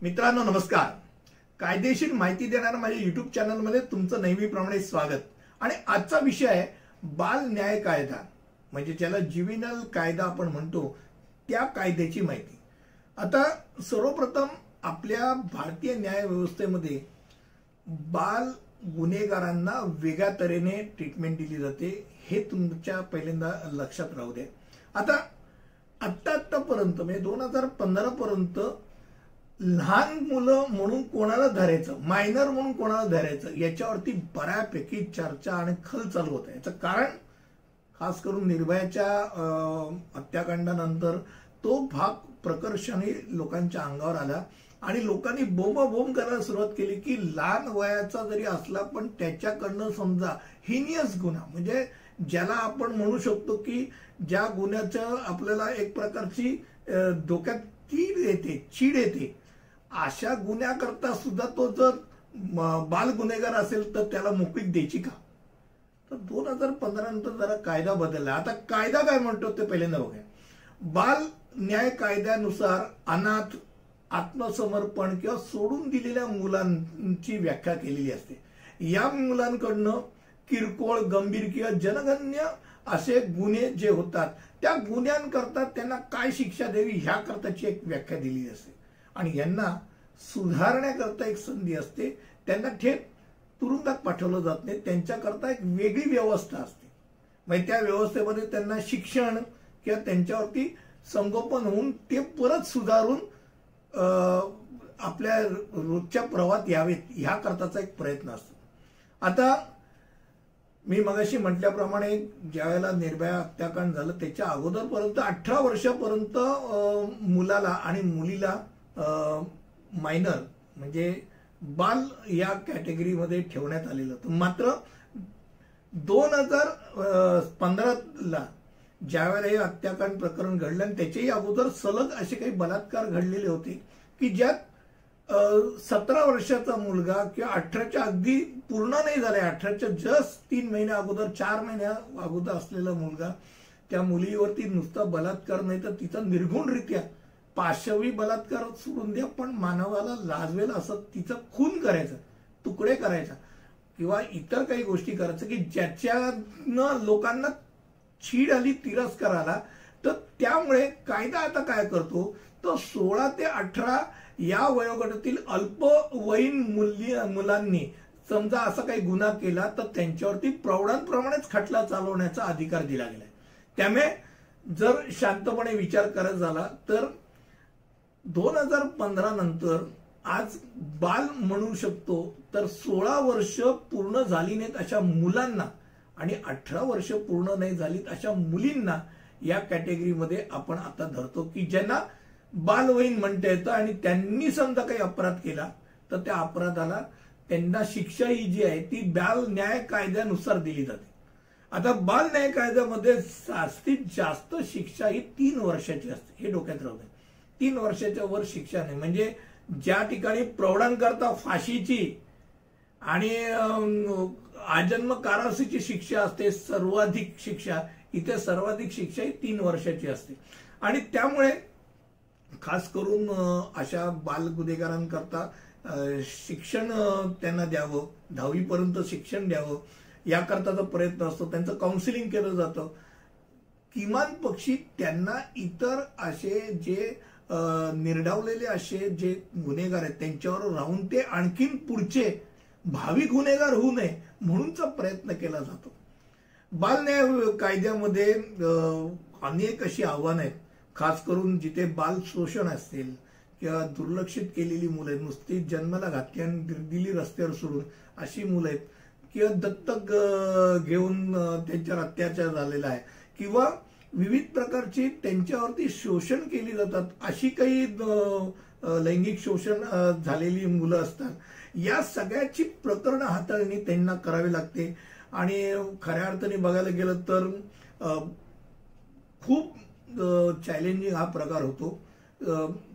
मित्रांनो नमस्कार. कायदेशीर माहिती देणाऱ्या माझ्या YouTube चॅनलमध्ये तुमचं नेहमीप्रमाणे स्वागत. आणि आजचा विषय आहे बाल न्याय कायदा, म्हणजे ज्याला ज्युव्हेनाइल कायदा आपण म्हणतो त्या कायद्याची माहिती. आता सर्वप्रथम आपल्या भारतीय न्याय व्यवस्थेमध्ये बाल गुन्हेगारांना वेगळ्या तऱ्हेने ट्रीटमेंट दिली जाते, हे तुमच्या पहिल्यांदा लक्षात राहू दे. आतापर्यंत म्हणजे 2015 पर्यंत लहान मुलं म्हणून कोणाला धरायचं, मायनर म्हणून कोणाला धरायचं, याच्यावरती बऱ्यापैकी चर्चा आणि खल चालू होता. याचं कारण खास करून निर्भयाच्या हत्याकांडानंतर तो भाग प्रकर्षाने लोकांच्या अंगावर आला आणि लोकांनी बोंबाबोंब करायला सुरुवात केली की लहान वयाचा जरी असला पण त्याच्याकडनं समजा हिनियस गुन्हा, म्हणजे ज्याला आपण म्हणू शकतो की ज्या गुन्ह्याचं आपल्याला एक प्रकारची डोक्यात चीड येते, अशा गुन्ह्याकरता सुद्धा तो जर बाल गुन्हेगार असेल तर त्याला मोकळीक द्यायची का? तर 2015 नंतर जरा कायदा बदलला. आता कायदा काय म्हणतो ते पहिल्यांदा बघूया. बाल न्याय कायद्यानुसार अनाथ, आत्मसमर्पण किंवा सोडून दिलेल्या मुलांची व्याख्या केलेली असते. या मुलांकडनं किरकोळ, गंभीर किंवा जनगण्य असे गुन्हे जे होतात त्या गुन्ह्यांकरता त्यांना काय शिक्षा द्यावी ह्या करताची एक व्याख्या दिली असते. आणि यांना सुधारण्याकरता एक संधी असते. त्यांना थेट तुरुंगात पाठवलं जात नाही, त्यांच्याकरता एक वेगळी व्यवस्था असते. म्हणजे त्या व्यवस्थेमध्ये त्यांना शिक्षण किंवा त्यांच्यावरती संगोपन होऊन ते परत सुधारून आपल्या रोजच्या प्रवाहात यावेत ह्या करताचा एक प्रयत्न असतो. आता मी मगाशी म्हटल्याप्रमाणे ज्यावेळेला निर्भया हत्याकांड झालं त्याच्या अगोदरपर्यंत 18 वर्षापर्यंत मुलाला आणि मुलीला मायनर म्हणजे बाल या कॅटेगरीमध्ये ठेवण्यात आलेलं होतं. मात्र 2015ला ज्यावेळेला हे हत्याकांड प्रकरण घडलं आणि त्याच्याही अगोदर सलग असे काही बलात्कार घडलेले होते की ज्यात 17 वर्षाचा मुलगा किंवा 18च्या अगदी पूर्ण नाही झालाय, 18च्या जस्ट 3 महिन्या अगोदर, 4 महिन्या अगोदर असलेला मुलगा, त्या मुलीवरती नुसता बलात्कार नाही तर तिचा निर्घुणरित्या पाशवी बलात्कार सोडून द्या पण मानवाला लाजवेल असं तिचा खून करायचा, तुकडे करायचा किंवा इतर काही गोष्टी करायचं की ज्याच्यानं लोकांना चीड आली, तिरस्कार आला. तर त्यामुळे कायदा आता काय करतो, तर 16 ते 18 या वयोगटातील अल्पवयीन मुलांनी समजा असा काही गुन्हा केला तर त्यांच्यावरती प्रौढांप्रमाणेच खटला चालवण्याचा अधिकार दिला गेलाय. त्यामुळे जर शांतपणे विचार करायचा झाला तर 2015 नंतर आज बाल म्हणू शकतो तर 16 वर्ष पूर्ण झाली नाहीत अशा मुलांना आणि 18 वर्ष पूर्ण नाही झालीत अशा मुलींना या कॅटेगरीमध्ये आपण आता धरतो की ज्यांना बालवयीन म्हणता येतं. आणि त्यांनी समजा काही अपराध केला तर त्या अपराधाला त्यांना शिक्षा ही जी आहे ती बाल न्याय कायद्यानुसार दिली जाते. आता बाल न्याय कायद्यामध्ये जास्तीत जास्त शिक्षा ही 3 वर्षाची असते, हे डोक्यात राहू दे. 3 वर्षाच्या वर शिक्षा नाही, म्हणजे ज्या ठिकाणी प्रौढांकरता फाशीची आणि आजन्म कारावासाची शिक्षा असते सर्वाधिक शिक्षा, इथे सर्वाधिक शिक्षा ही 3 वर्षाची असते. आणि त्यामुळे खास करून अशा बाल गुन्हेगारांकरता शिक्षण त्यांना द्यावं, 10वी पर्यंत शिक्षण द्यावं याकरताचा प्रयत्न असतो. त्यांचं काउन्सिलिंग केलं जातं. किमान पक्षी त्यांना इतर असे जे निर्डावलेले असे जे गुन्हेगार आहेत त्यांच्यावर राहून ते आणखीन पुढचे भावी गुन्हेगार होऊ नये म्हणूनचा प्रयत्न केला जातो. बाल न्याय कायद्यामध्ये अनेक अशी आव्हानं आहेत, खास करून जिथे बाल शोषण असतील किंवा दुर्लक्षित केलेली मुलं, नुसती जन्माला घातली आणि दिली रस्त्यावर सोडून अशी मुलं आहेत, किंवा दत्तक घेऊन त्यांच्यावर अत्याचार झालेला आहे किंवा विविध प्रकारची त्यांच्यावरती शोषण केली जातात अशी काही लैंगिक शोषण झालेली मुलं असतात. या सगळ्याची प्रकरणं हाताळणी त्यांना करावी लागते. आणि खऱ्या अर्थाने बघायला गेलं तर खूप चॅलेंजिंग हा प्रकार होतो.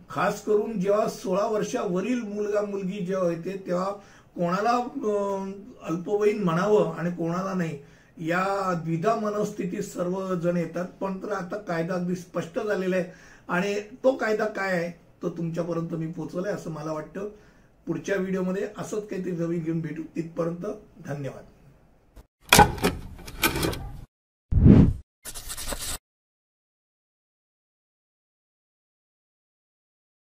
खास करून जेव्हा 16 वर्षावरील मुलगा मुलगी जेव्हा येते तेव्हा कोणाला अल्पवयीन म्हणावं आणि कोणाला नाही या द्विधा मनस्थितीत सर्वजण येतात. पण तर आता कायदा अगदी स्पष्ट झालेला आहे आणि तो कायदा काय आहे फक्त तुमच्यापर्यंत मी पोहोचवलंय असं मला वाटतं. पुढच्या व्हिडिओमध्ये असंच काहीतरी नवीन घेऊन भेटू. तिथपर्यंत धन्यवाद.